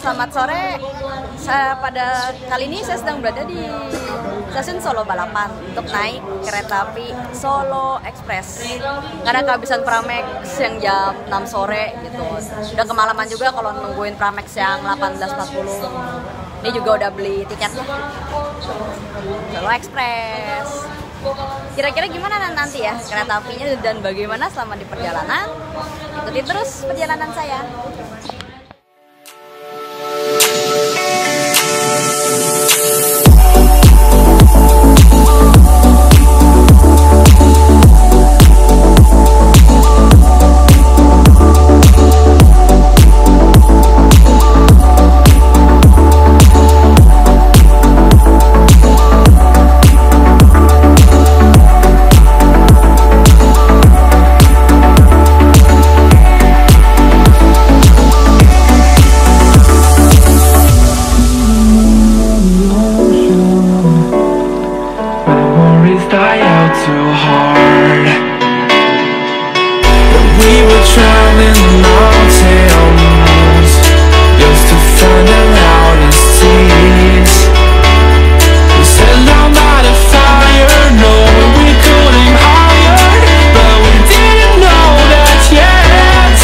selamat sore. Pada kali ini saya sedang berada di stasiun Solo Balapan untuk naik kereta api Solo Ekspres. Karena kehabisan Prameks yang jam 6 sore gitu. Udah kemalaman juga kalau nungguin Prameks yang 18.40. Ini juga udah beli tiketnya. Solo Ekspres. Kira-kira gimana nanti ya kereta apinya dan bagaimana selama di perjalanan? Ikuti terus perjalanan saya. Die out too hard. But we were traveling long tales just to find the loudest tears. We set down by the fire, knowing we couldn't hide, but we didn't know that yet.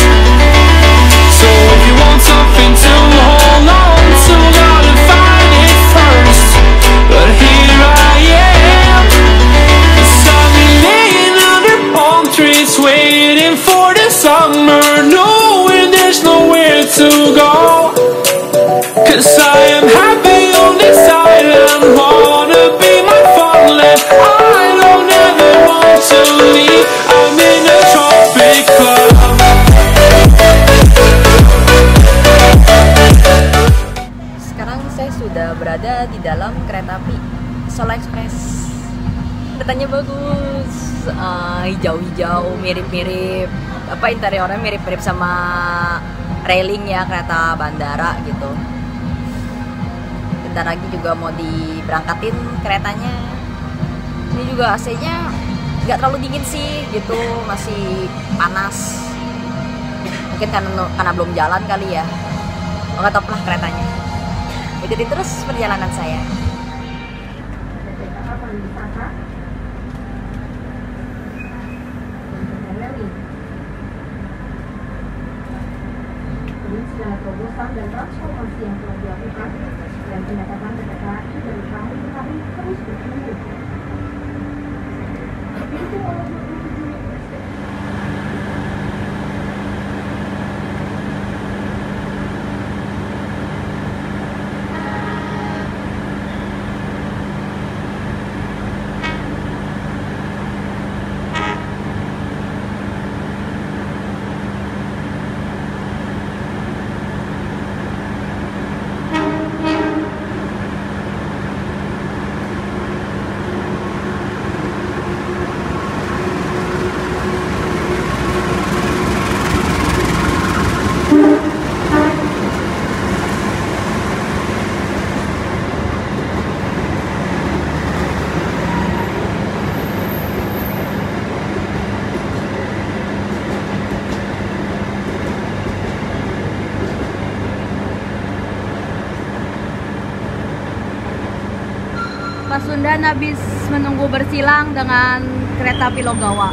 So if you want something to hold on to, gotta find it first. But here I am, waiting for the summer, knowing there's nowhere to go. 'Cause I am happy on this island, wanna be my farmland. I don't ever want to leave, I'm in a tropic club. Sekarang saya sudah berada di dalam kereta api Solo Ekspres. Keretanya bagus, hijau-hijau, mirip-mirip apa interiornya mirip-mirip sama railing ya kereta bandara gitu. Bentar lagi juga mau diberangkatin keretanya. Ini juga AC-nya nggak terlalu dingin sih gitu, masih panas. Mungkin karena belum jalan kali ya. Nggak tahu lah keretanya. Ikuti terus perjalanan saya. Segala terobosan dan transformasi yang telah dilakukan dan pendapatan kereta api dari tahun ke tahun terus bertumbuh. Pasundan habis menunggu bersilang dengan kereta api Logawa.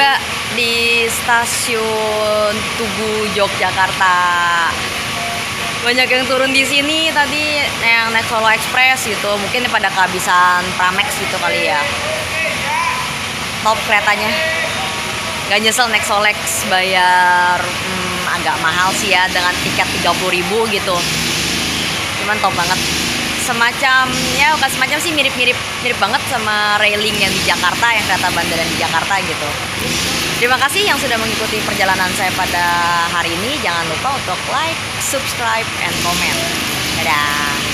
tiba di stasiun Tugu Yogyakarta. Banyak yang turun di sini tadi yang naik Solo Ekspres gitu, mungkin pada kehabisan Prameks gitu kali ya. Top keretanya, gak nyesel naik Solex, bayar agak mahal sih ya dengan tiket 30.000 gitu, cuman top banget. Semacamnya, bukan semacam sih, mirip banget sama railing yang di Jakarta, yang kereta bandara di Jakarta gitu. Terima kasih yang sudah mengikuti perjalanan saya pada hari ini. Jangan lupa untuk like, subscribe, and comment. Dadah.